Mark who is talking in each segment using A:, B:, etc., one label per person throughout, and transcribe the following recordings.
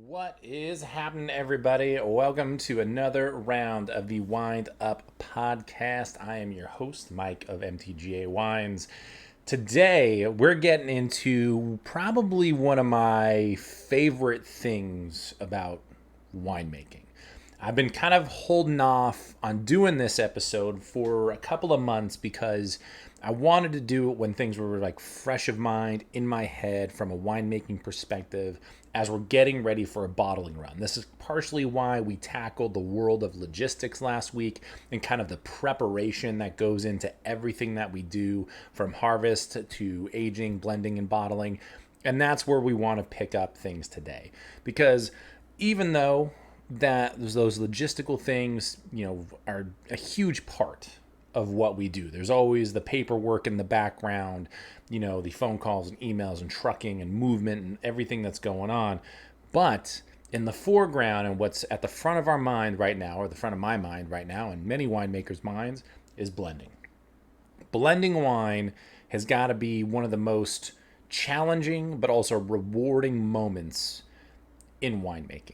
A: What is happening, everybody? Welcome to another round of the Wind Up podcast. I am your host, Mike of MTGA Wines. Today, we're getting into probably one of my favorite things about winemaking. I've been kind of holding off on doing this episode for a couple of months because I wanted to do it when things were like fresh of mind in my head from a winemaking perspective as we're getting ready for a bottling run. This is partially why we tackled the world of logistics last week and kind of the preparation that goes into everything that we do from harvest to aging, blending, and bottling. And that's where we want to pick up things today. Because even though that those logistical things, are a huge part of what we do. There's always the paperwork in the background, the phone calls and emails and trucking and movement and everything that's going on. But in the foreground and what's at the front of our mind right now, or the front of my mind right now, and many winemakers' minds, is blending. Blending wine has got to be one of the most challenging but also rewarding moments in winemaking.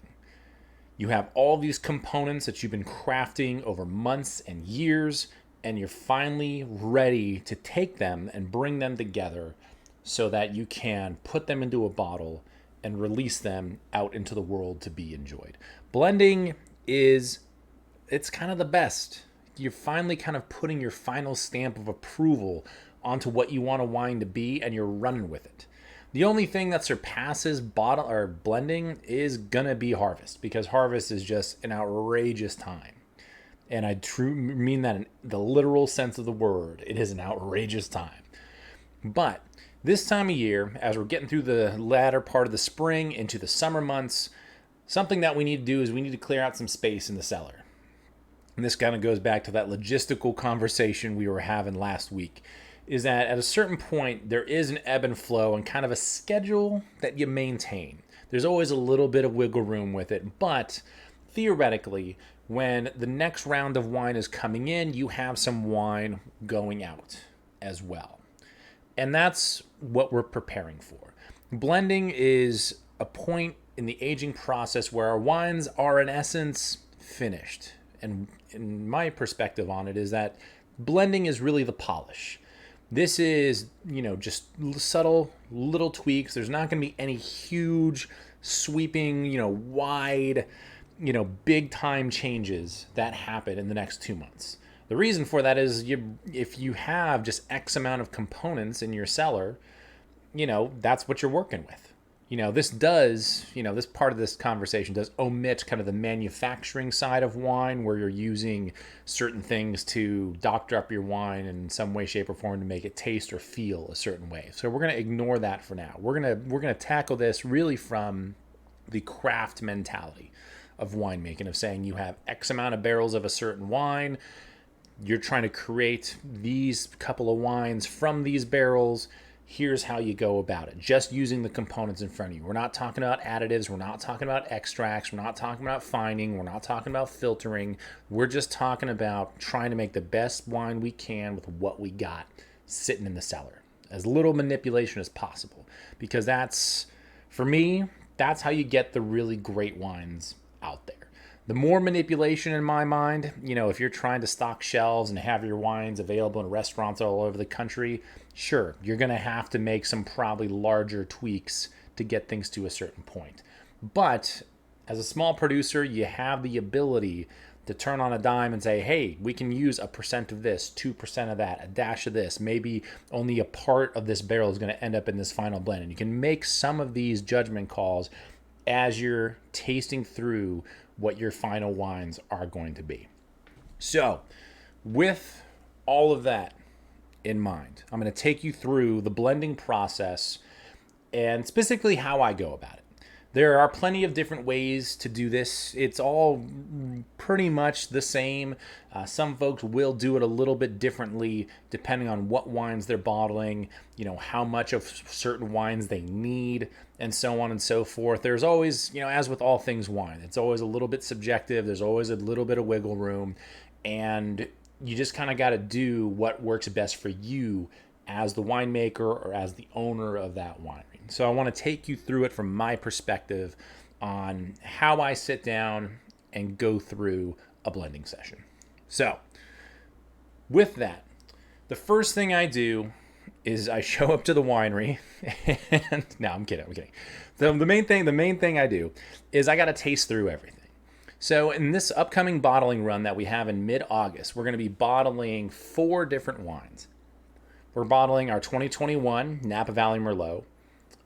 A: You have all these components that you've been crafting over months and years, and you're finally ready to take them and bring them together so that you can put them into a bottle and release them out into the world to be enjoyed. Blending it's kind of the best. You're finally kind of putting your final stamp of approval onto what you want a wine to be, and you're running with it. The only thing that surpasses bottle or blending is gonna be harvest, because harvest is just an outrageous time. And I mean that in the literal sense of the word. It is an outrageous time. But this time of year, as we're getting through the latter part of the spring into the summer months, something that we need to do is we need to clear out some space in the cellar. And this kind of goes back to that logistical conversation we were having last week, is that at a certain point, there is an ebb and flow and kind of a schedule that you maintain. There's always a little bit of wiggle room with it, but theoretically, when the next round of wine is coming in, you have some wine going out as well. And that's what we're preparing for. Blending is a point in the aging process where our wines are, in essence, finished. And in my perspective on it is that blending is really the polish. This is, just subtle little tweaks. There's not going to be any huge, sweeping, wide, big time changes that happen in the next 2 months. The reason for that is if you have just X amount of components in your cellar, that's what you're working with. This part of this conversation does omit kind of the manufacturing side of wine, where you're using certain things to doctor up your wine in some way, shape, or form to make it taste or feel a certain way. So we're going to ignore that for now. We're going to tackle this really from the craft mentality of winemaking, of saying you have X amount of barrels of a certain wine. You're trying to create these couple of wines from these barrels. Here's how you go about it, just using the components in front of you. We're not talking about additives. We're not talking about extracts. We're not talking about fining. We're not talking about filtering. We're just talking about trying to make the best wine we can with what we got sitting in the cellar. As little manipulation as possible. Because for me, that's how you get the really great wines out there. The more manipulation in my mind, if you're trying to stock shelves and have your wines available in restaurants all over the country, sure, you're going to have to make some probably larger tweaks to get things to a certain point. But as a small producer, you have the ability to turn on a dime and say, hey, we can use 1% of this, 2% of that, a dash of this. Maybe only a part of this barrel is going to end up in this final blend. And you can make some of these judgment calls as you're tasting through what your final wines are going to be. So, with all of that in mind, I'm going to take you through the blending process and specifically how I go about it. There are plenty of different ways to do this. It's all pretty much the same. Some folks will do it a little bit differently depending on what wines they're bottling, how much of certain wines they need, and so on and so forth. There's always, as with all things wine, it's always a little bit subjective. There's always a little bit of wiggle room, and you just kind of got to do what works best for you as the winemaker or as the owner of that winery. So I want to take you through it from my perspective on how I sit down and go through a blending session. So, with that, the first thing I do is I show up to the winery and no, I'm kidding. The main thing I do is I got to taste through everything. So in this upcoming bottling run that we have in mid-August, we're going to be bottling 4 different wines. We're bottling our 2021 Napa Valley Merlot,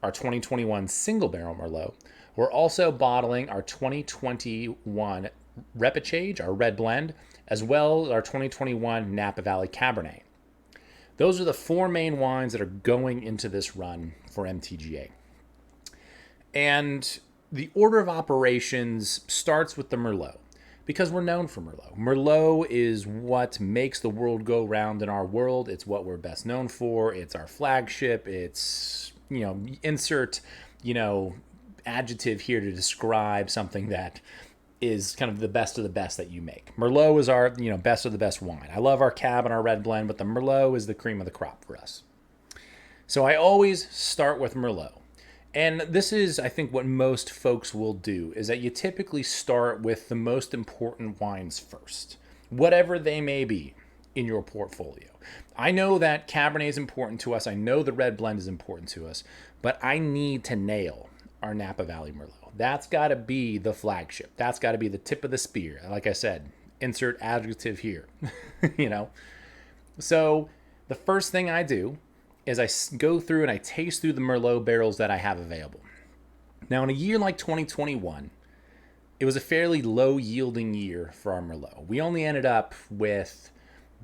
A: our 2021 Single Barrel Merlot. We're also bottling our 2021 Repechage, our red blend, as well as our 2021 Napa Valley Cabernet. Those are the 4 main wines that are going into this run for MTGA. And the order of operations starts with the Merlot because we're known for Merlot. Merlot is what makes the world go round in our world. It's what we're best known for. It's our flagship. It's, insert, adjective here to describe something that is kind of the best of the best that you make. Merlot is our, best of the best wine. I love our Cab and our red blend, but the Merlot is the cream of the crop for us. So I always start with Merlot. And this is, I think, what most folks will do, is that you typically start with the most important wines first, whatever they may be in your portfolio. I know that Cabernet is important to us. I know the red blend is important to us, but I need to nail our Napa Valley Merlot. That's got to be the flagship. That's got to be the tip of the spear. Like I said, insert adjective here, So the first thing I do is I go through and I taste through the Merlot barrels that I have available. Now, in a year like 2021, it was a fairly low yielding year for our Merlot. We only ended up with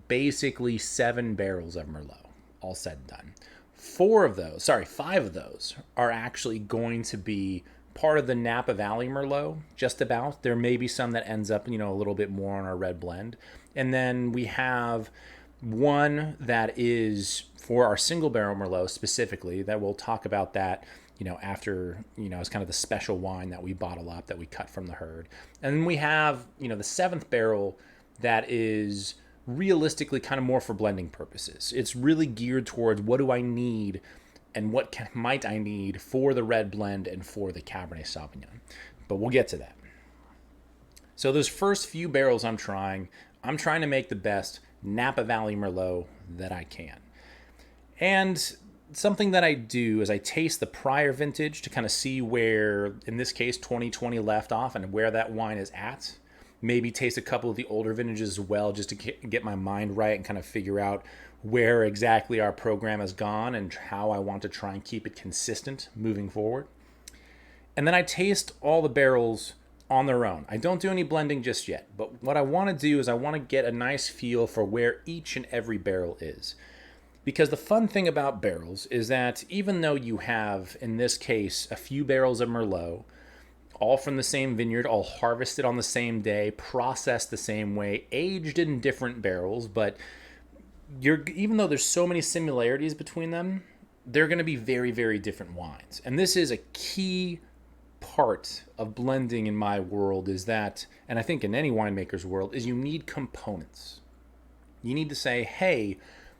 A: basically 7 barrels of Merlot, all said and done. 5 of those are actually going to be part of the Napa Valley Merlot, just about. There may be some that ends up, a little bit more on our red blend. And then we have one that is for our single barrel Merlot specifically, that we'll talk about that, after, as kind of the special wine that we bottle up, that we cut from the herd. And then we have, the 7th barrel that is realistically kind of more for blending purposes. It's really geared towards what do I need and what might I need for the red blend and for the Cabernet Sauvignon. But we'll get to that. So those first few barrels I'm trying to make the best Napa Valley Merlot that I can. And something that I do is I taste the prior vintage to kind of see where, in this case, 2020 left off and where that wine is at. Maybe taste a couple of the older vintages as well, just to get my mind right and kind of figure out where exactly our program has gone and how I want to try and keep it consistent moving forward. And then I taste all the barrels on their own. I don't do any blending just yet, but what I want to do is I want to get a nice feel for where each and every barrel is. Because the fun thing about barrels is that even though you have, in this case, a few barrels of Merlot, all from the same vineyard, all harvested on the same day, processed the same way, aged in different barrels, but even though there's so many similarities between them, they're going to be very, very different wines. And this is a key part of blending in my world, is that, and I think in any winemaker's world, is you need components. You need to say, hey,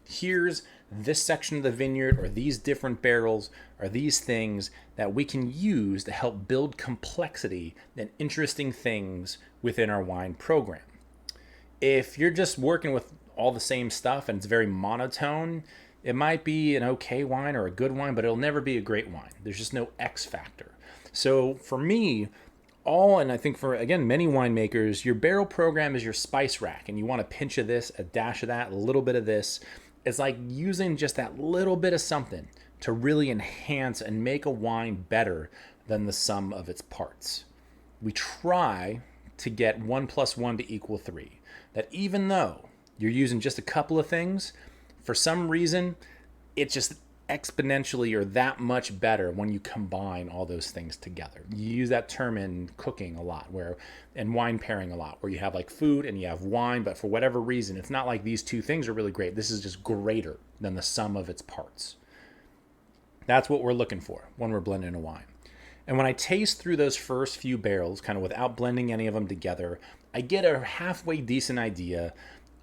A: here's this section of the vineyard, or these different barrels, or these things that we can use to help build complexity and interesting things within our wine program. If you're just working with all the same stuff and it's very monotone, it might be an okay wine or a good wine, but it'll never be a great wine. There's just no X factor. So for me, and I think for, again, many winemakers, your barrel program is your spice rack, and you want a pinch of this, a dash of that, a little bit of this. It's like using just that little bit of something to really enhance and make a wine better than the sum of its parts. We try to get 1 + 1 = 3. That even though you're using just a couple of things, for some reason, it's just exponentially or that much better when you combine all those things together. You use that term in cooking a lot, and wine pairing a lot, where you have like food and you have wine, but for whatever reason, it's not like these two things are really great. This is just greater than the sum of its parts. That's what we're looking for when we're blending a wine. And when I taste through those first few barrels, kind of without blending any of them together, I get a halfway decent idea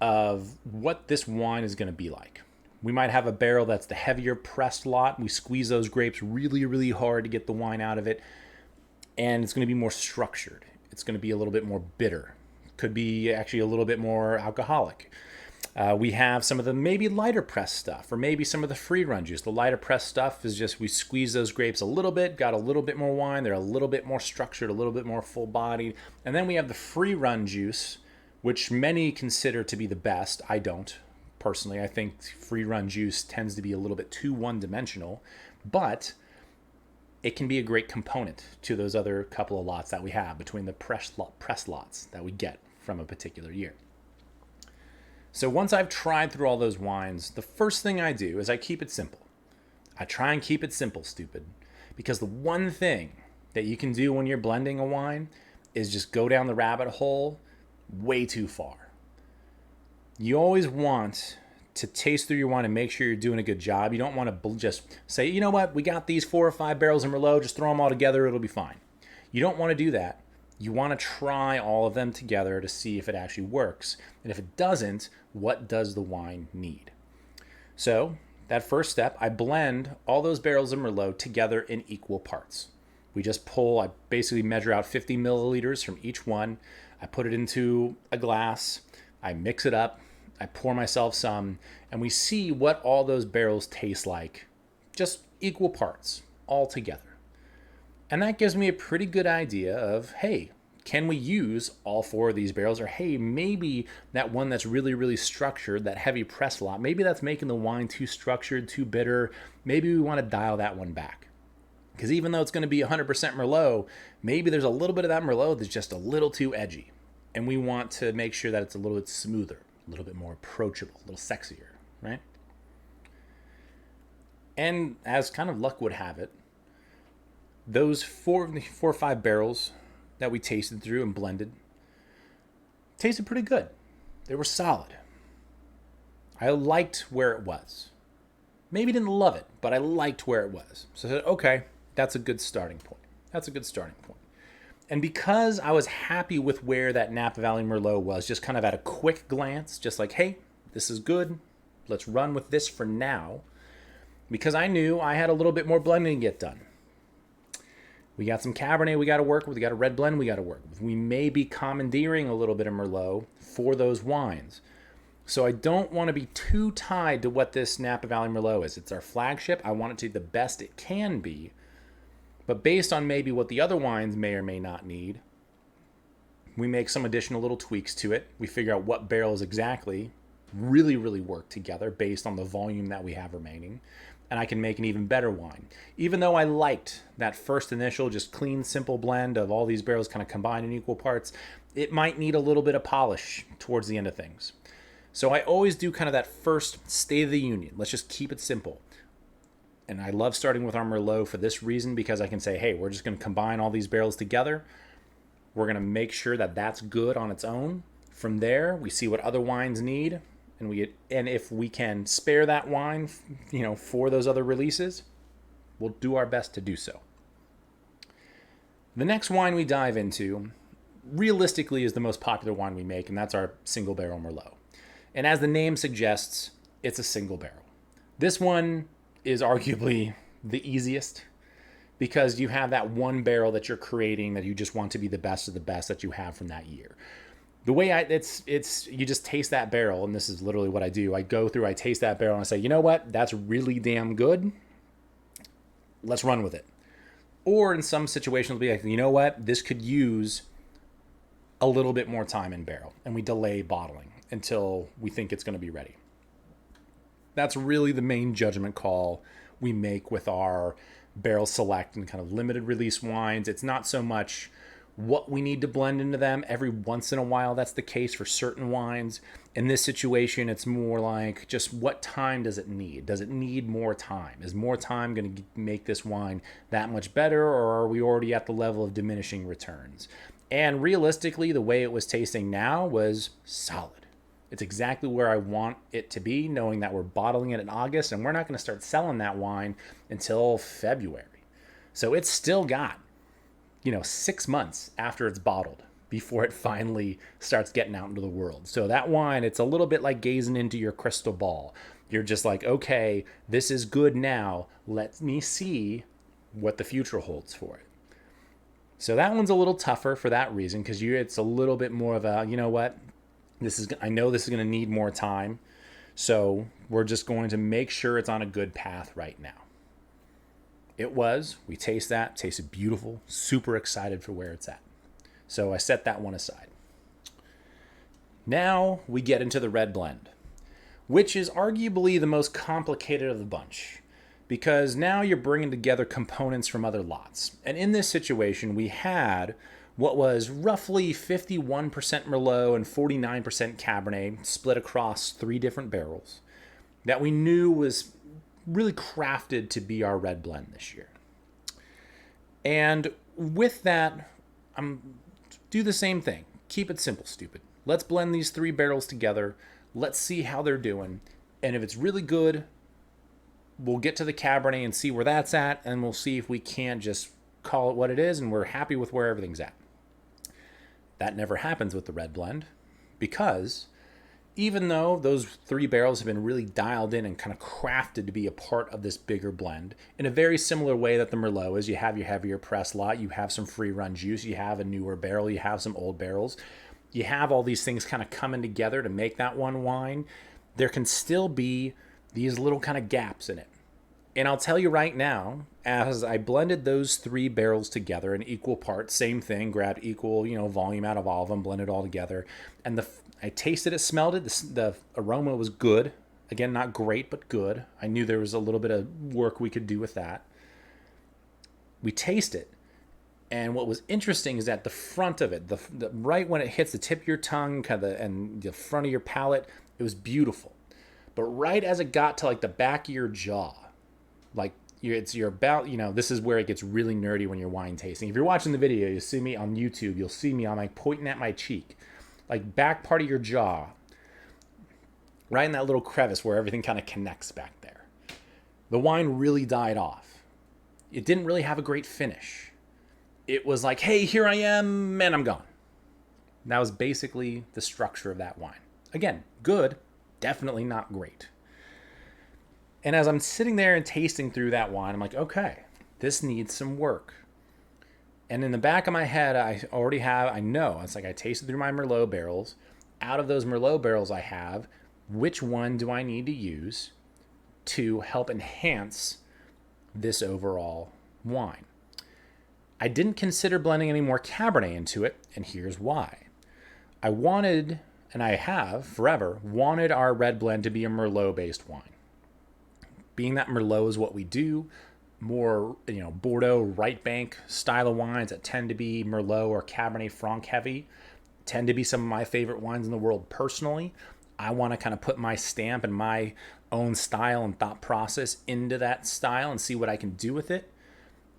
A: of what this wine is going to be like. We might have a barrel that's the heavier pressed lot. We squeeze those grapes really, really hard to get the wine out of it. and it's going to be more structured. It's going to be a little bit more bitter. Could be actually a little bit more alcoholic. We have some of the maybe lighter press stuff, or maybe some of the free run juice. The lighter press stuff is just we squeeze those grapes a little bit, got a little bit more wine. They're a little bit more structured, a little bit more full bodied. And then we have the free run juice, which many consider to be the best. I don't. Personally, I think free run juice tends to be a little bit too one-dimensional, but it can be a great component to those other couple of lots that we have between the press lots that we get from a particular year. So once I've tried through all those wines, the first thing I do is I keep it simple. I try and keep it simple, stupid. Because the one thing that you can do when you're blending a wine is just go down the rabbit hole way too far. You always want to taste through your wine and make sure you're doing a good job. You don't want to just say, you know what, we got these 4 or 5 barrels of Merlot, just throw them all together, it'll be fine. You don't want to do that. You want to try all of them together to see if it actually works. And if it doesn't, what does the wine need? So that first step, I blend all those barrels of Merlot together in equal parts. I basically measure out 50 milliliters from each one. I put it into a glass. I mix it up. I pour myself some. And we see what all those barrels taste like. Just equal parts, all together. And that gives me a pretty good idea of, hey, can we use all 4 of these barrels? Or hey, maybe that one that's really, really structured, that heavy press lot, maybe that's making the wine too structured, too bitter. Maybe we want to dial that one back. Because even though it's going to be 100% Merlot, maybe there's a little bit of that Merlot that's just a little too edgy. And we want to make sure that it's a little bit smoother, a little bit more approachable, a little sexier, right? And as kind of luck would have it, those 4 or 5 barrels that we tasted through and blended tasted pretty good. They were solid. I liked where it was. Maybe didn't love it, but I liked where it was. So I said, okay, that's a good starting point. And because I was happy with where that Napa Valley Merlot was, just kind of at a quick glance, just like, hey, this is good. Let's run with this for now. Because I knew I had a little bit more blending to get done. We got some Cabernet we got to work with. We got a red blend we got to work with. We may be commandeering a little bit of Merlot for those wines. So I don't want to be too tied to what this Napa Valley Merlot is. It's our flagship. I want it to be the best it can be. But based on maybe what the other wines may or may not need, we make some additional little tweaks to it. We figure out what barrels exactly really, really work together based on the volume that we have remaining. And I can make an even better wine. Even though I liked that first initial just clean, simple blend of all these barrels kind of combined in equal parts, it might need a little bit of polish towards the end of things. So I always do kind of that first State of the Union. Let's just keep it simple. And I love starting with our Merlot for this reason, because I can say, hey, we're just going to combine all these barrels together. We're going to make sure that that's good on its own. From there, we see what other wines need. And if we can spare that wine, for those other releases, we'll do our best to do so. The next wine we dive into, realistically, is the most popular wine we make, and that's our single barrel Merlot. And as the name suggests, it's a single barrel. This one is arguably the easiest, because you have that one barrel that you're creating that you just want to be the best of the best that you have from that year. The way it's you just taste that barrel, and this is literally what I do. I go through, I taste that barrel, and I say, you know what? That's really damn good. Let's run with it. Or in some situations, we'll be like, you know what? This could use a little bit more time in barrel, and we delay bottling until we think it's going to be ready. That's really the main judgment call we make with our barrel select and kind of limited release wines. It's not so much what we need to blend into them. Every once in a while, that's the case for certain wines. In this situation, it's more like just what time does it need? Does it need more time? Is more time going to make this wine that much better, or are we already at the level of diminishing returns? And realistically, the way it was tasting now was solid. It's exactly where I want it to be, knowing that we're bottling it in August, and we're not going to start selling that wine until February. So it's still got 6 months after it's bottled before it finally starts getting out into the world. So that wine, it's a little bit like gazing into your crystal ball. You're just like, okay, this is good now. Let me see what the future holds for it. So that one's a little tougher for that reason, because it's a little bit more of a, you know what, I know this is going to need more time. So we're just going to make sure it's on a good path right now. We taste that, tasted beautiful, super excited for where it's at. So I set that one aside. Now we get into the red blend, which is arguably the most complicated of the bunch, because now you're bringing together components from other lots. And in this situation, we had what was roughly 51% Merlot and 49% Cabernet split across 3 different barrels that we knew was really crafted to be our red blend this year. And with that, do the same thing. Keep it simple, stupid. Let's blend these 3 barrels together. Let's see how they're doing. And if it's really good, we'll get to the Cabernet and see where that's at, and we'll see if we can't just call it what it is and we're happy with where everything's at. That never happens with the red blend, because even though those 3 barrels have been really dialed in and kind of crafted to be a part of this bigger blend in a very similar way that the Merlot is, you have your heavier press lot, you have some free run juice, you have a newer barrel, you have some old barrels, you have all these things kind of coming together to make that one wine, there can still be these little kind of gaps in it. And I'll tell you right now, as I blended those 3 barrels together in equal parts, same thing, grabbed equal, volume out of all of them, blended all together, and I tasted it, smelled it, the aroma was good. Again, not great, but good. I knew there was a little bit of work we could do with that. We taste it, and what was interesting is that the front of it, the right when it hits the tip of your tongue, and the front of your palate, it was beautiful. But right as it got to like the back of your jaw, like you're about, this is where it gets really nerdy when you're wine tasting. If you're watching the video, you see me on YouTube, you'll see me, I'm like pointing at my cheek, like back part of your jaw, right in that little crevice where everything kind of connects back there. The wine really died off. It didn't really have a great finish. It was like, hey, here I am, and I'm gone. That was basically the structure of that wine. Again, good, definitely not great. And as I'm sitting there and tasting through that wine, I'm like, okay, this needs some work. And in the back of my head, I know, it's like I tasted through my Merlot barrels. Out of those Merlot barrels I have, which one do I need to use to help enhance this overall wine? I didn't consider blending any more Cabernet into it, and here's why. I wanted, and I have forever, wanted our red blend to be a Merlot-based wine. Being that Merlot is what we do, more Bordeaux right bank style of wines that tend to be Merlot or Cabernet Franc heavy tend to be some of my favorite wines in the world personally. I want to kind of put my stamp and my own style and thought process into that style and see what I can do with it.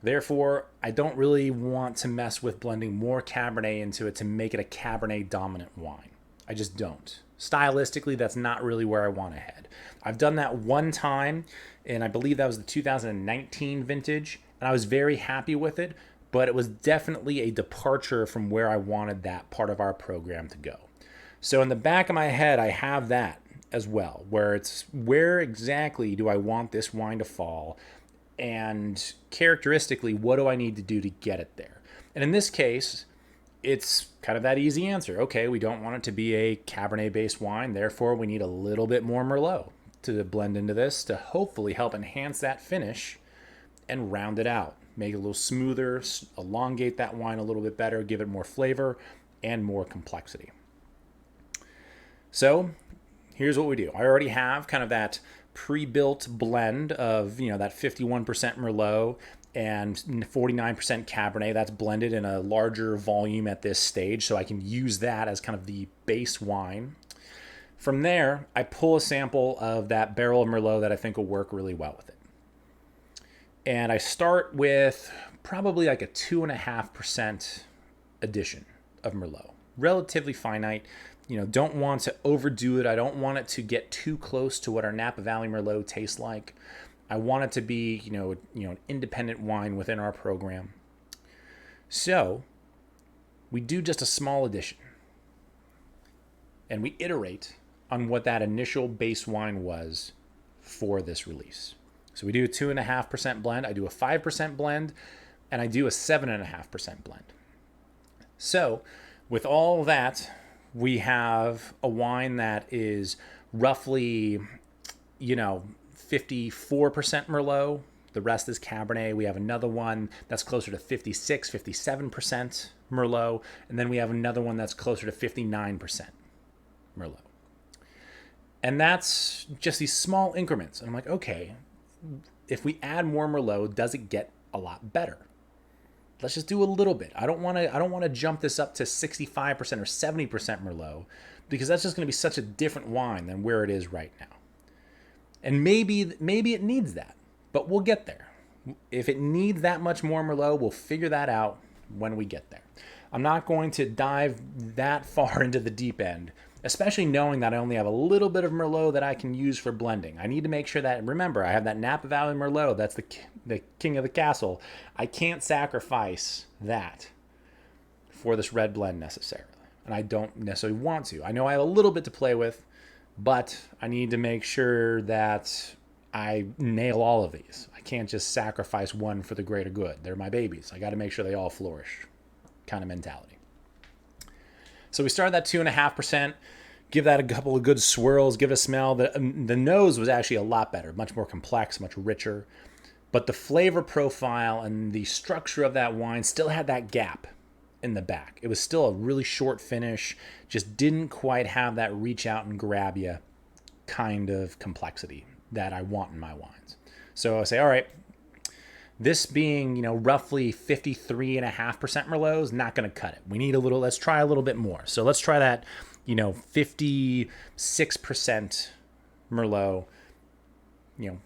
A: Therefore, I don't really want to mess with blending more Cabernet into it to make it a Cabernet dominant wine. I just don't. Stylistically, that's not really where I want to head. I've done that one time, and I believe that was the 2019 vintage, and I was very happy with it, but it was definitely a departure from where I wanted that part of our program to go. So in the back of my head, I have that as well, where it's where exactly do I want this wine to fall, and characteristically, what do I need to do to get it there? And in this case, it's kind of that easy answer. Okay, we don't want it to be a Cabernet-based wine, therefore we need a little bit more Merlot to blend into this to hopefully help enhance that finish and round it out. Make it a little smoother, elongate that wine a little bit better, give it more flavor and more complexity. So here's what we do. I already have kind of that pre-built blend of, that 51% Merlot and 49% Cabernet. That's blended in a larger volume at this stage, so I can use that as kind of the base wine. From there, I pull a sample of that barrel of Merlot that I think will work really well with it. And I start with probably like a 2.5% addition of Merlot. Relatively finite. Don't want to overdo it. I don't want it to get too close to what our Napa Valley Merlot tastes like. I want it to be, an independent wine within our program. So we do just a small addition, and we iterate on what that initial base wine was for this release. So we do a 2.5% blend. I do a 5% blend, and I do a 7.5% blend. So with all that, we have a wine that is roughly, 54% Merlot. The rest is Cabernet. We have another one that's closer to 56, 57% Merlot. And then we have another one that's closer to 59% Merlot. And that's just these small increments. And I'm like, okay, if we add more Merlot, does it get a lot better? Let's just do a little bit. I don't want to jump this up to 65% or 70% Merlot, because that's just going to be such a different wine than where it is right now. And maybe it needs that, but we'll get there. If it needs that much more Merlot, we'll figure that out when we get there. I'm not going to dive that far into the deep end, especially knowing that I only have a little bit of Merlot that I can use for blending. I need to make sure that, remember, I have that Napa Valley Merlot. That's the king of the castle. I can't sacrifice that for this red blend necessarily. And I don't necessarily want to. I know I have a little bit to play with, but I need to make sure that I nail all of these. I can't just sacrifice one for the greater good. They're my babies. I got to make sure they all flourish kind of mentality. So we started that 2.5%, give that a couple of good swirls, give it a smell. The nose was actually a lot better, much more complex, much richer. But the flavor profile and the structure of that wine still had that gap in the back. It was still a really short finish, just didn't quite have that reach out and grab you kind of complexity that I want in my wines. So I say, all right, this being, roughly 53.5% Merlot is not going to cut it. We need let's try a little bit more. So let's try that, 56% Merlot, 44%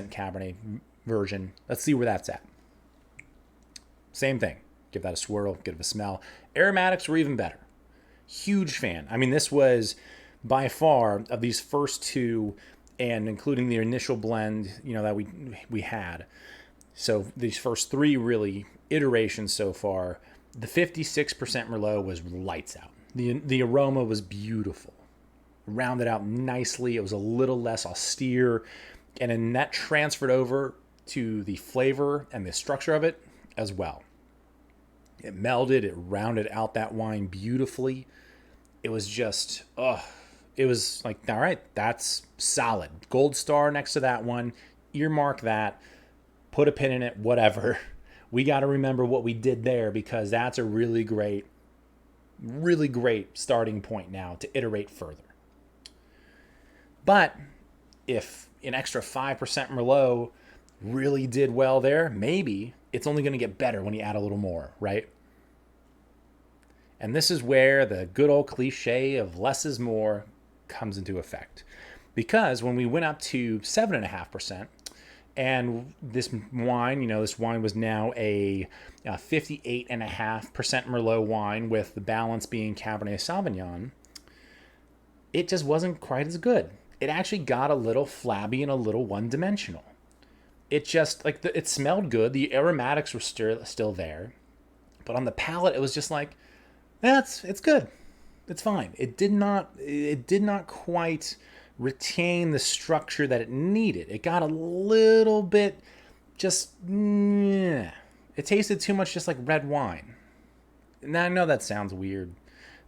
A: Cabernet version. Let's see where that's at. Same thing. Give that a swirl, give it a smell. Aromatics were even better. Huge fan. I mean, this was by far of these first two, and including the initial blend, that we had. So these first three really iterations so far, the 56% Merlot was lights out. The aroma was beautiful. Rounded out nicely. It was a little less austere. And then that transferred over to the flavor and the structure of it as well. It melded, it rounded out that wine beautifully. It was just, it was like, all right, that's solid. Gold star next to that one. Earmark that. Put a pin in it, whatever. We got to remember what we did there, because that's a really great starting point now to iterate further. But if an extra 5% Merlot really did well there, maybe it's only going to get better when you add a little more, right? And this is where the good old cliche of less is more comes into effect. Because when we went up to 7.5%, and this wine was now a 58.5% Merlot wine, with the balance being Cabernet Sauvignon, it just wasn't quite as good. It actually got a little flabby and a little one-dimensional. It just, it smelled good. The aromatics were still there. But on the palate, it was just like, it's good. It's fine. It did not quite retain the structure that it needed. It got a little bit it tasted too much just like red wine. And I know that sounds weird,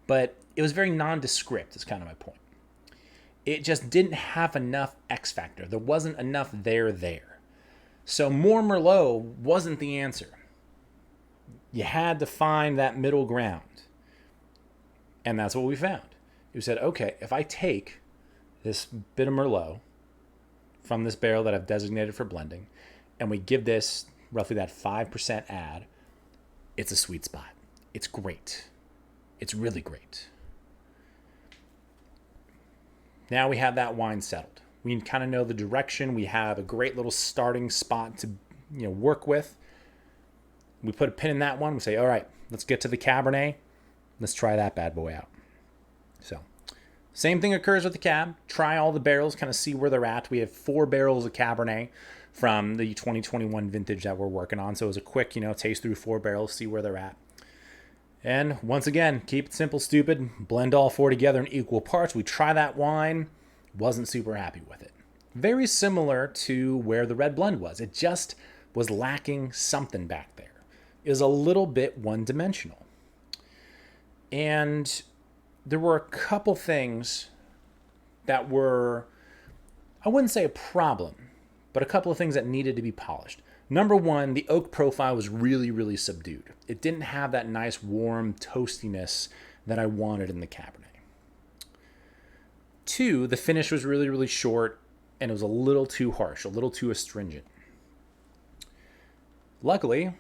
A: but it was very nondescript is kind of my point. It just didn't have enough X factor. There wasn't enough there. So more Merlot wasn't the answer. You had to find that middle ground. And that's what we found. We said, okay, if I take this bit of Merlot from this barrel that I've designated for blending, and we give this roughly that 5% add, it's a sweet spot. It's great. It's really great. Now we have that wine settled. We kind of know the direction. We have a great little starting spot to work with. We put a pin in that one. We say, all right, let's get to the Cabernet. Let's try that bad boy out. So same thing occurs with the Cab. Try all the barrels, kind of see where they're at. We have 4 barrels of Cabernet from the 2021 vintage that we're working on. So it was a quick, taste through 4 barrels, see where they're at. And once again, keep it simple, stupid. Blend all 4 together in equal parts. We try that wine. Wasn't super happy with it. Very similar to where the red blend was. It just was lacking something back there. It was a little bit one-dimensional. And there were a couple things that were, I wouldn't say a problem, but a couple of things that needed to be polished. Number one, the oak profile was really, really subdued. It didn't have that nice warm toastiness that I wanted in the Cabernet. Two, the finish was really, really short and it was a little too harsh, a little too astringent. Luckily,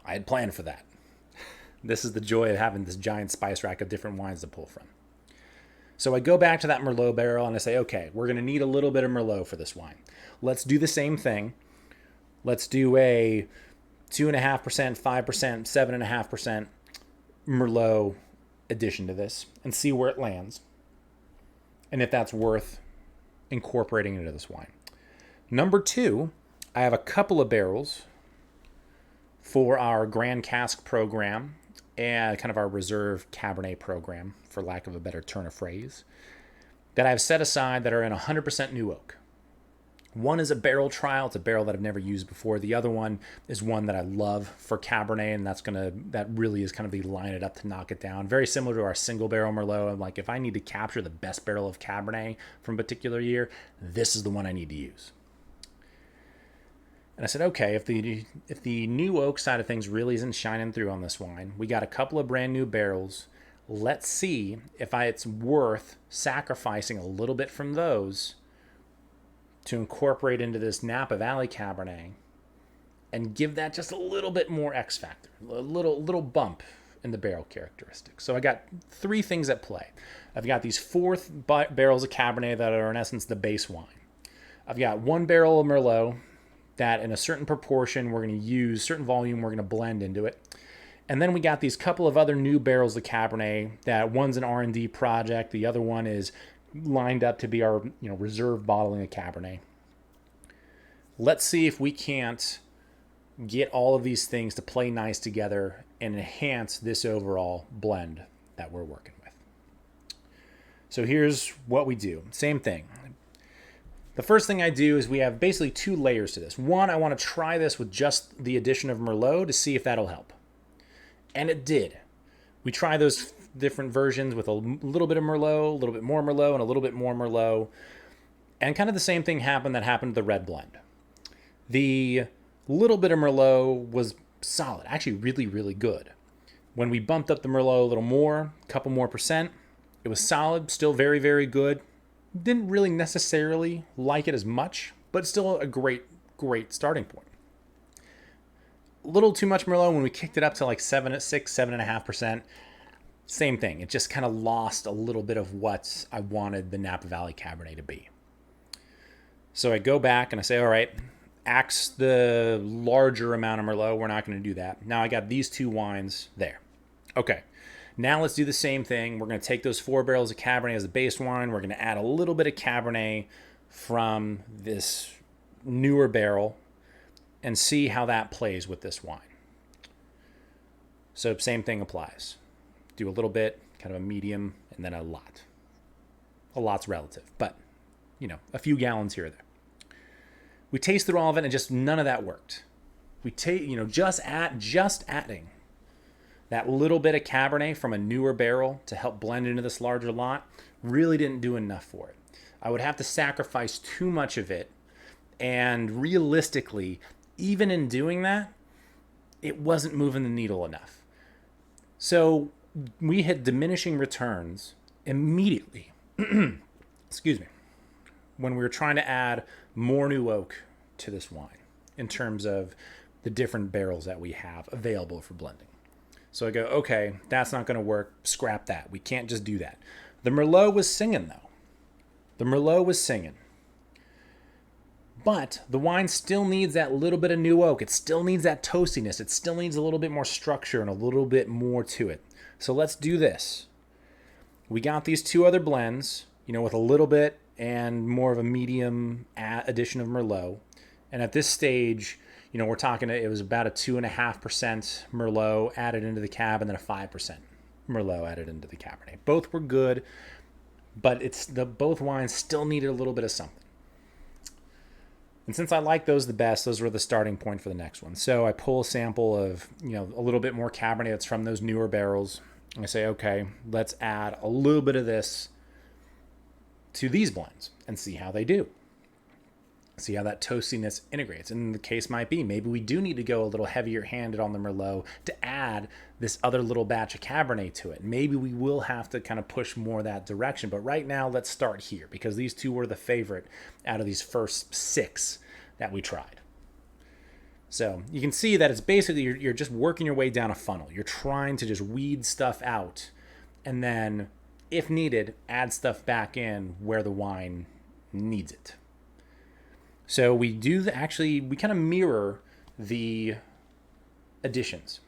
A: I had planned for that. This is the joy of having this giant spice rack of different wines to pull from. So I go back to that Merlot barrel and I say, okay, we're going to need a little bit of Merlot for this wine. Let's do the same thing. Let's do a 2.5%, 5%, 7.5% Merlot addition to this and see where it lands and if that's worth incorporating into this wine. Number two, I have a couple of barrels for our Grand Cask program and kind of our reserve Cabernet program, for lack of a better turn of phrase, that I've set aside that are in 100% new oak. One is a barrel trial. It's a barrel that I've never used before. The other one is one that I love for Cabernet, and that really is kind of the line it up to knock it down. Very similar to our single barrel Merlot. I'm like, if I need to capture the best barrel of Cabernet from a particular year, this is the one I need to use. And I said, okay, if the new oak side of things really isn't shining through on this wine, we got a couple of brand new barrels. Let's see if it's worth sacrificing a little bit from those to incorporate into this Napa Valley Cabernet and give that just a little bit more X factor, a little bump in the barrel characteristics. So I got three things at play. I've got these barrels of Cabernet that are in essence the base wine. I've got one barrel of Merlot that in a certain proportion we're going to use, certain volume we're going to blend into it. And then we got these couple of other new barrels of Cabernet that one's an R&D project. The other one is lined up to be our reserve bottling of Cabernet. Let's see if we can't get all of these things to play nice together and enhance this overall blend that we're working with. So here's what we do. Same thing. The first thing I do is we have basically two layers to this. One, I want to try this with just the addition of Merlot to see if that'll help. And it did. We try those different versions with a little bit of Merlot, a little bit more Merlot, and a little bit more Merlot. And kind of the same thing happened to the red blend. The little bit of Merlot was solid, actually really, really good. When we bumped up the Merlot a little more, a couple more percent, it was solid, still very, very good. Didn't really necessarily like it as much, but still a great, great starting point. A little too much Merlot when we kicked it up to like 7.5%. Same thing. It just kind of lost a little bit of what I wanted the Napa Valley Cabernet to be. So I go back and I say, all right, axe the larger amount of Merlot. We're not going to do that. Now I got these two wines there. Okay. Now let's do the same thing. We're going to take those 4 barrels of Cabernet as the base wine. We're going to add a little bit of Cabernet from this newer barrel and see how that plays with this wine. So same thing applies. Do a little bit, kind of a medium, and then a lot. A lot's relative, but a few gallons here or there. We taste through all of it and just none of that worked. We just adding that little bit of Cabernet from a newer barrel to help blend into this larger lot really didn't do enough for it. I would have to sacrifice too much of it, and realistically, even in doing that, it wasn't moving the needle enough. So we hit diminishing returns immediately. Excuse me. When we were trying to add more new oak to this wine in terms of the different barrels that we have available for blending. So I go, okay, that's not going to work. Scrap that. We can't just do that. The Merlot was singing, though. The Merlot was singing. But the wine still needs that little bit of new oak. It still needs that toastiness. It still needs a little bit more structure and a little bit more to it. So let's do this. We got these two other blends, with a little bit and more of a medium addition of Merlot. And at this stage, we're talking, it was about a 2.5% Merlot added into the cab and then a 5% Merlot added into the Cabernet. Both were good, but both wines still needed a little bit of something. And since I like those the best, those were the starting point for the next one. So I pull a sample of, a little bit more Cabernet that's from those newer barrels. I say, okay, let's add a little bit of this to these blends and see how they do. See how that toastiness integrates. And the case might be, maybe we do need to go a little heavier handed on the Merlot to add this other little batch of Cabernet to it. Maybe we will have to kind of push more that direction. But right now, let's start here because these two were the favorite out of these first 6 that we tried. So you can see that it's basically, you're just working your way down a funnel. You're trying to just weed stuff out. And then, if needed, add stuff back in where the wine needs it. So we do we kind of mirror the additions.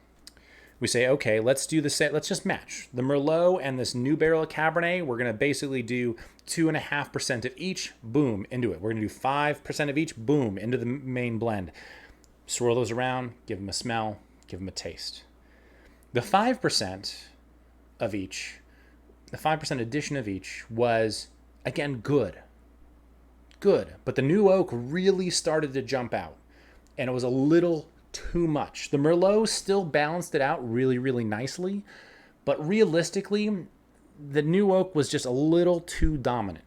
A: We say, okay, let's do the set. Let's just match the Merlot and this new barrel of Cabernet. We're going to basically do 2.5% of each, boom, into it. We're going to do 5% of each, boom, into the main blend. Swirl those around, give them a smell, give them a taste. The 5% of each, the 5% addition of each was, again, good. But the new oak really started to jump out, and it was a little too much. The Merlot still balanced it out really, really nicely, but realistically, the new oak was just a little too dominant.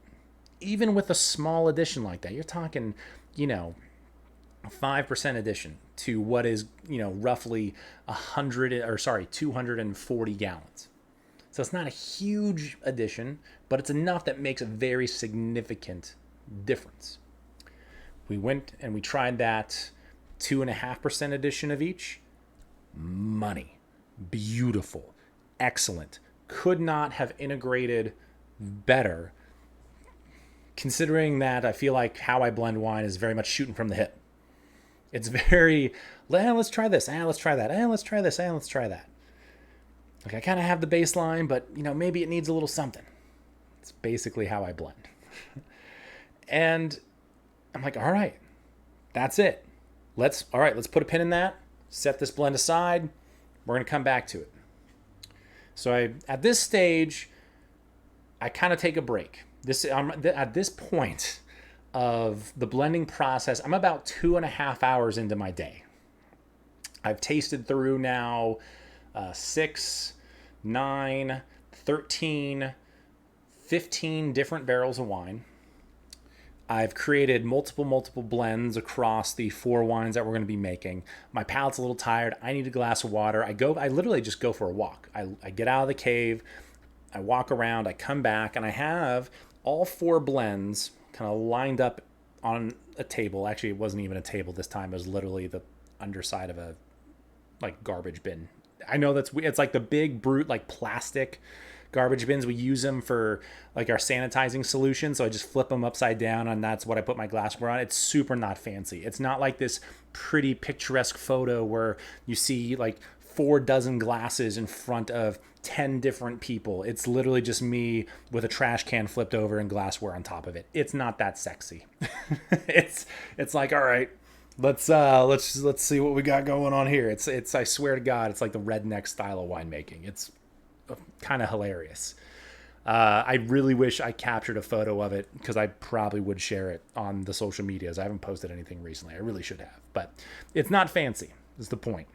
A: Even with a small addition like that, you're talking, 5% addition to what is, roughly 240 gallons. So it's not a huge addition, but it's enough that makes a very significant difference. We went and we tried that 2.5% addition of each. Money. Beautiful. Excellent. Could not have integrated better, considering that I feel like how I blend wine is very much shooting from the hip. It's very, let's try this, let's try that, let's try this, let's try that. Like I kind of have the baseline, but maybe it needs a little something. It's basically how I blend. And I'm like, all right, that's it. Let's put a pin in that, set this blend aside. We're going to come back to it. So at this stage, I kind of take a break. At this point of the blending process, I'm about 2.5 hours into my day. I've tasted through now 6, 9, 13, 15 different barrels of wine. I've created multiple blends across the 4 wines that we're going to be making. My palate's a little tired. I need a glass of water. I literally just go for a walk. I get out of the cave. I walk around. I come back, and I have all 4 blends kind of lined up on a table. Actually, it wasn't even a table this time. It was literally the underside of a garbage bin. I know it's like the big brute plastic garbage bins. We use them for our sanitizing solution. So I just flip them upside down, and that's what I put my glassware on. It's super not fancy. It's not like this pretty picturesque photo where you see 4 dozen glasses in front of 10 different people. It's literally just me with a trash can flipped over and glassware on top of it. It's not that sexy. It's like, all right, let's see what we got going on here. It's I swear to God, it's like the redneck style of winemaking. It's kind of hilarious. I really wish I captured a photo of it because I probably would share it on the social medias. I haven't posted anything recently. I really should have, but it's not fancy is the point.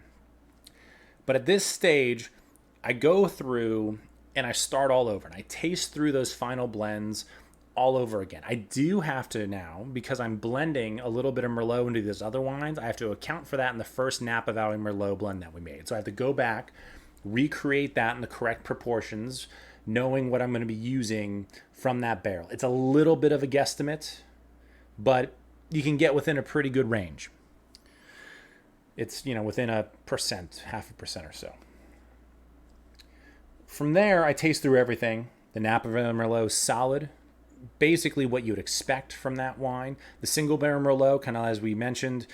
A: But at this stage, I go through and I start all over and I taste through those final blends all over again. I do have to now, because I'm blending a little bit of Merlot into these other wines, I have to account for that in the first Napa Valley Merlot blend that we made. So I have to go back, recreate that in the correct proportions, knowing what I'm going to be using from that barrel. It's a little bit of a guesstimate, but you can get within a pretty good range. It's, within 1%, 0.5% or so. From there, I taste through everything. The Napa Valley Merlot is solid. Basically what you would expect from that wine. The single barrel Merlot, kind of as we mentioned,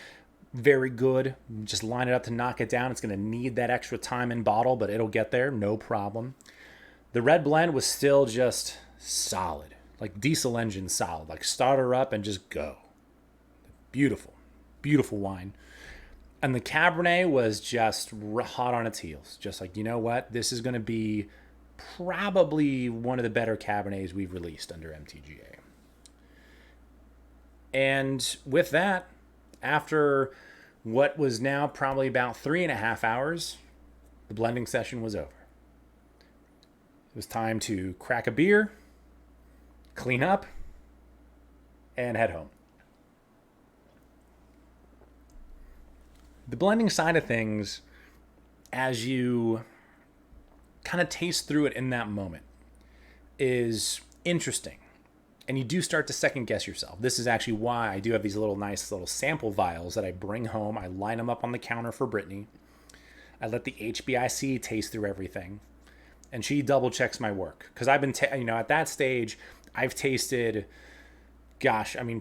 A: very good. Just line it up to knock it down. It's going to need that extra time in bottle, but it'll get there, no problem. The red blend was still just solid, like diesel engine solid, like start her up and just go. Beautiful, beautiful wine. And the Cabernet was just hot on its heels. Just like, you know what? This is going to be probably one of the better Cabernets we've released under MTGA. And with that, After what was now probably about 3.5 hours, the blending session was over. It was time to crack a beer, clean up, and head home. The blending side of things, as you kind of taste through it in that moment, is interesting. And you do start to second guess yourself. This is actually why I do have these nice little sample vials that I bring home. I line them up on the counter for Brittany. I let the HBIC taste through everything. And she double checks my work. Because I've been, at that stage, I've tasted,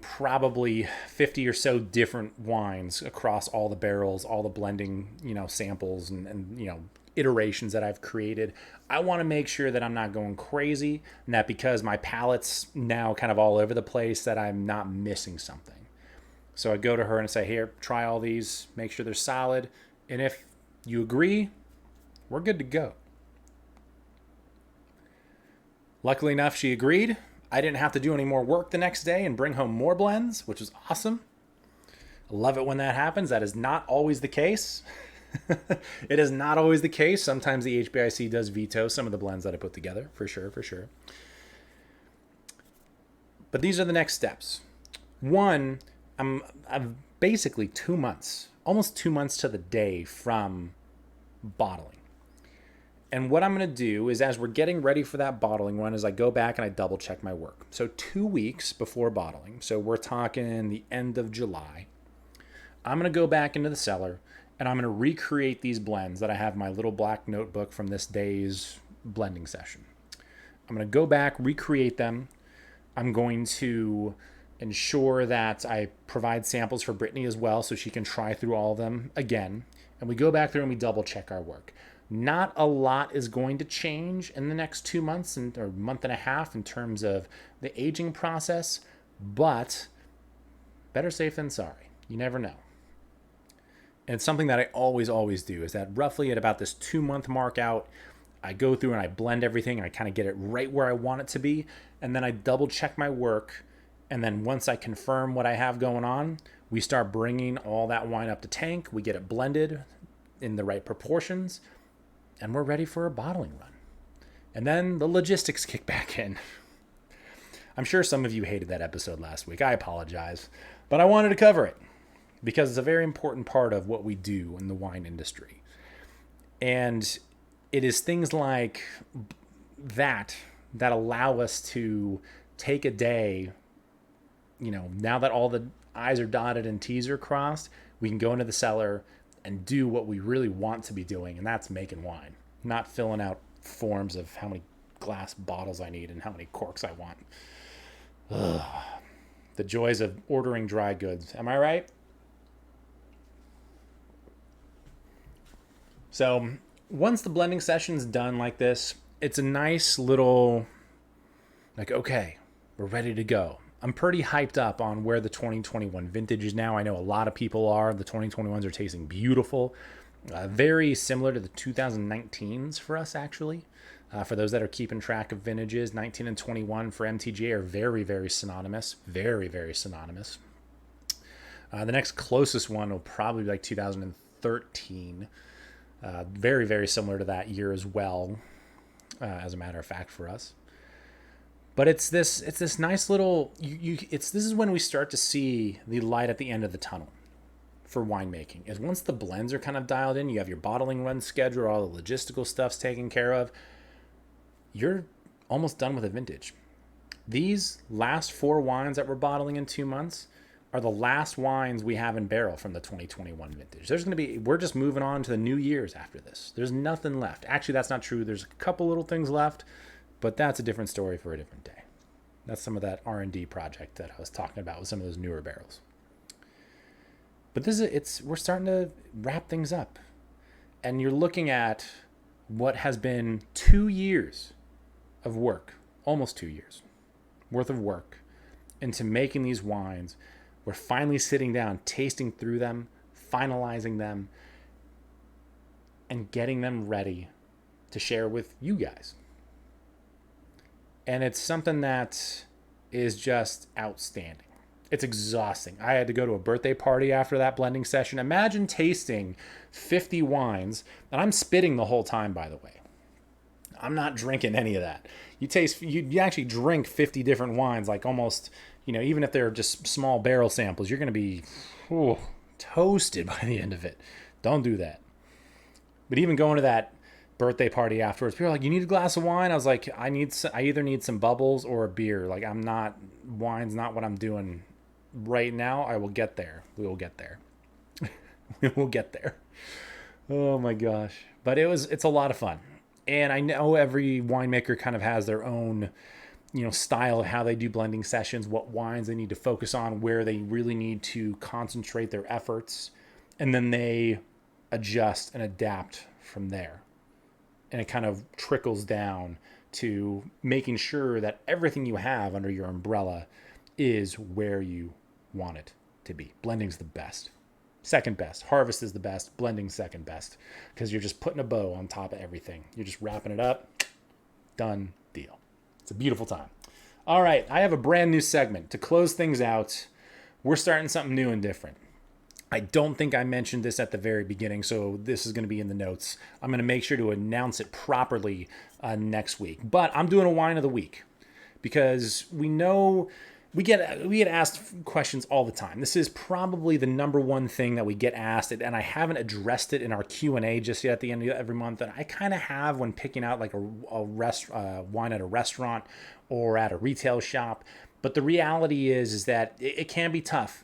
A: probably 50 or so different wines across all the barrels, all the blending, samples and iterations that I've created. I want to make sure that I'm not going crazy and that because my palate's now kind of all over the place that I'm not missing something. So I go to her and say, here, try all these, make sure they're solid. And if you agree, we're good to go. Luckily enough, she agreed. I didn't have to do any more work the next day and bring home more blends, which was awesome. I love it when that happens. That is not always the case. It is not always the case. Sometimes the HBIC does veto some of the blends that I put together, for sure. But these are the next steps. One, I'm basically 2 months, almost 2 months to the day from bottling. And what I'm going to do is as we're getting ready for that bottling run is I go back and I double check my work. So 2 weeks before bottling, so we're talking the end of July, I'm going to go back into the cellar and I'm going to recreate these blends that I have in my little black notebook from this day's blending session. I'm going to go back, recreate them. I'm going to ensure that I provide samples for Brittany as well so she can try through all of them again. And we go back through and we double check our work. Not a lot is going to change in the next 2 months or month and a half in terms of the aging process, but better safe than sorry. You never know. And it's something that I always do is that roughly at about this 2 month mark out, I go through and I blend everything and I kind of get it right where I want it to be. And then I double check my work. And then once I confirm what I have going on, we start bringing all that wine up to tank. We get it blended in the right proportions. And we're ready for a bottling run. And then the logistics kick back in. I'm sure some of you hated that episode last week. I apologize. But I wanted to cover it because it's a very important part of what we do in the wine industry. And it is things like that allow us to take a day, now that all the I's are dotted and T's are crossed, we can go into the cellar and do what we really want to be doing, and that's making wine, not filling out forms of how many glass bottles I need and how many corks I want. Ugh. The joys of ordering dry goods. Am I right? So once the blending session's done like this, it's a nice little, okay, we're ready to go. I'm pretty hyped up on where the 2021 vintage is now. I know a lot of people are. The 2021s are tasting beautiful. Very similar to the 2019s for us, actually. For those that are keeping track of vintages, 19 and 21 for MTGA are very, very synonymous. Very, very synonymous. The next closest one will probably be 2013. Very, very similar to that year as well, as a matter of fact for us. But it's this nice little, this is when we start to see the light at the end of the tunnel for winemaking. Is once the blends are kind of dialed in, you have your bottling run schedule, all the logistical stuff's taken care of, you're almost done with a vintage. These last 4 wines that we're bottling in 2 months are the last wines we have in barrel from the 2021 vintage. We're just moving on to the new years after this. There's nothing left. Actually, that's not true. There's a couple little things left, but that's a different story for a different day. That's some of that R&D project that I was talking about with some of those newer barrels. But we're starting to wrap things up. And you're looking at what has been 2 years of work, almost 2 years worth of work into making these wines. We're finally sitting down, tasting through them, finalizing them, and getting them ready to share with you guys. And it's something that is just outstanding. It's exhausting. I had to go to a birthday party after that blending session. Imagine tasting 50 wines, and I'm spitting the whole time, by the way. I'm not drinking any of that. You actually drink 50 different wines, like almost, even if they're just small barrel samples, you're going to be toasted by the end of it. Don't do that. But even going to that birthday party afterwards, people are like, "You need a glass of wine?" I was like, I either need some bubbles or a beer. Like, wine's not what I'm doing right now. I will get there. We will get there. We will get there. Oh my gosh. But it's a lot of fun. And I know every winemaker kind of has their own, style of how they do blending sessions, what wines they need to focus on, where they really need to concentrate their efforts, and then they adjust and adapt from there. And it kind of trickles down to making sure that everything you have under your umbrella is where you want it to be. Blending's the best. Second best. Harvest is the best. Blending second best. Because you're just putting a bow on top of everything. You're just wrapping it up. Done deal. It's a beautiful time. All right. I have a brand new segment. To close things out, we're starting something new and different. I don't think I mentioned this at the very beginning, so this is going to be in the notes. I'm going to make sure to announce it properly next week. But I'm doing a wine of the week because we know we get asked questions all the time. This is probably the number one thing that we get asked, and I haven't addressed it in our Q&A just yet at the end of every month. And I kind of have when picking out like a wine at a restaurant or at a retail shop. But the reality is that it can be tough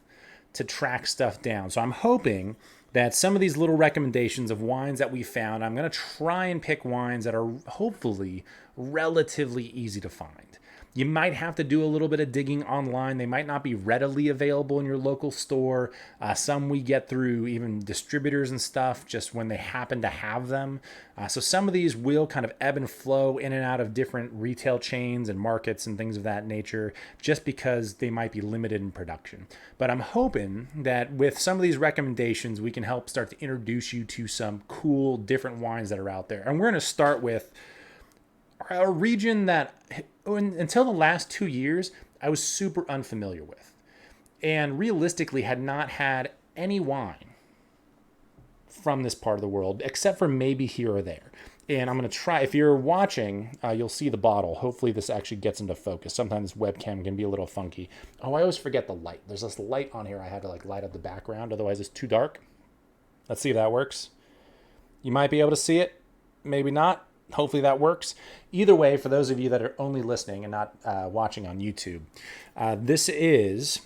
A: to track stuff down. So I'm hoping that some of these little recommendations of wines that we found, I'm going to try and pick wines that are hopefully relatively easy to find. You might have to do a little bit of digging online. They might not be readily available in your local store. Some we get through even distributors and stuff just when they happen to have them. So some of these will kind of ebb and flow in and out of different retail chains and markets and things of that nature just because they might be limited in production. But I'm hoping that with some of these recommendations, we can help start to introduce you to some cool different wines that are out there. And we're going to start with a region that until the last 2 years, I was super unfamiliar with and realistically had not had any wine from this part of the world, except for maybe here or there. And I'm going to try, if you're watching, you'll see the bottle. Hopefully this actually gets into focus. Sometimes webcam can be a little funky. Oh, I always forget the light. There's this light on here I had to light up the background. Otherwise it's too dark. Let's see if that works. You might be able to see it. Maybe not. Hopefully that works. Either way, for those of you that are only listening and not watching on YouTube, this is,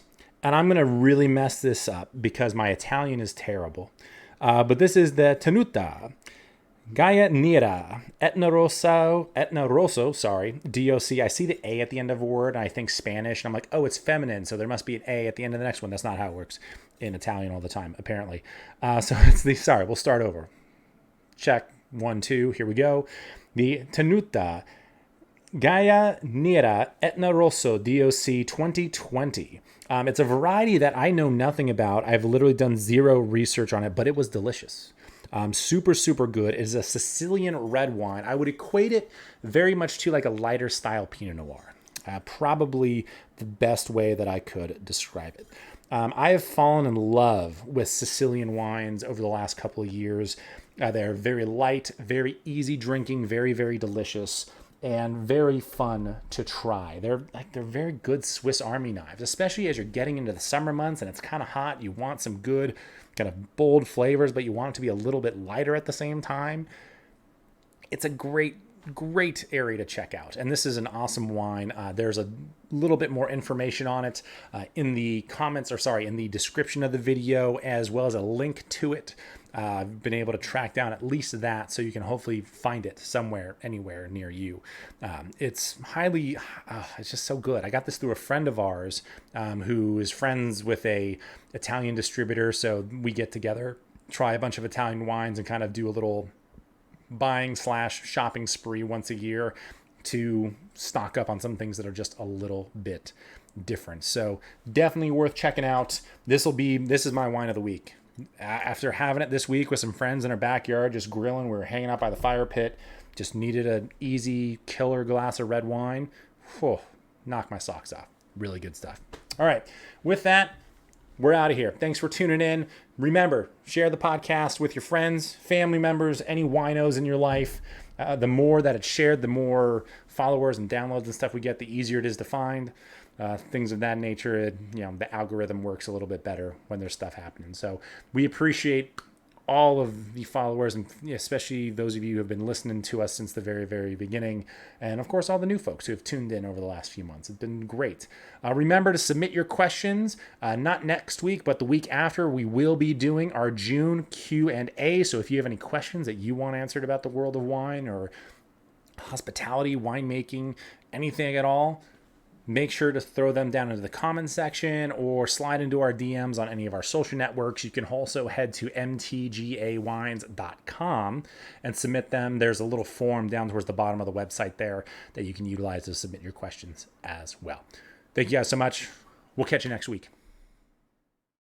A: and I'm going to really mess this up because my Italian is terrible, but this is the Tenuta Ghiaia Nera Etna Rosso, DOC. I see the A at the end of a word, and I think Spanish, and I'm like, oh, it's feminine, so there must be an A at the end of the next one. That's not how it works in Italian all the time, apparently. So we'll start over. Check. 1, 2, here we go. The Tenuta Ghiaia Nera Etna Rosso DOC 2020. It's a variety that I know nothing about. I've literally done zero research on it, but it was delicious. Super, super good. It is a Sicilian red wine. I would equate it very much to like a lighter style Pinot Noir. Probably the best way that I could describe it. I have fallen in love with Sicilian wines over the last couple of years. They're very light, very easy drinking, very, very delicious, and very fun to try. They're very good Swiss Army knives, especially as you're getting into the summer months and it's kind of hot. You want some good kind of bold flavors, but you want it to be a little bit lighter at the same time. It's a great area to check out. And this is an awesome wine. There's a little bit more information on it in the description of the video, as well as a link to it. I've been able to track down at least that, so you can hopefully find it somewhere, anywhere near you. It's just so good. I got this through a friend of ours who is friends with a Italian distributor. So we get together, try a bunch of Italian wines, and kind of do a little buying/shopping spree once a year to stock up on some things that are just a little bit different. So definitely worth checking out. This is my wine of the week. After having it this week with some friends in our backyard, just grilling, we were hanging out by the fire pit, just needed an easy killer glass of red wine. Whew, knocked my socks off. Really good stuff. All right. With that, we're out of here. Thanks for tuning in. Remember, share the podcast with your friends, family members, any winos in your life. The more that it's shared, the more followers and downloads and stuff we get, the easier it is to find. Things of that nature. The algorithm works a little bit better when there's stuff happening. So we appreciate all of the followers, and especially those of you who have been listening to us since the very, very beginning. And of course, all the new folks who have tuned in over the last few months. It's been great. Remember to submit your questions, not next week, but the week after. We will be doing our June Q&A. So if you have any questions that you want answered about the world of wine or hospitality, winemaking, anything at all, make sure to throw them down into the comments section or slide into our DMs on any of our social networks. You can also head to mtgawines.com and submit them. There's a little form down towards the bottom of the website there that you can utilize to submit your questions as well. Thank you guys so much. We'll catch you next week.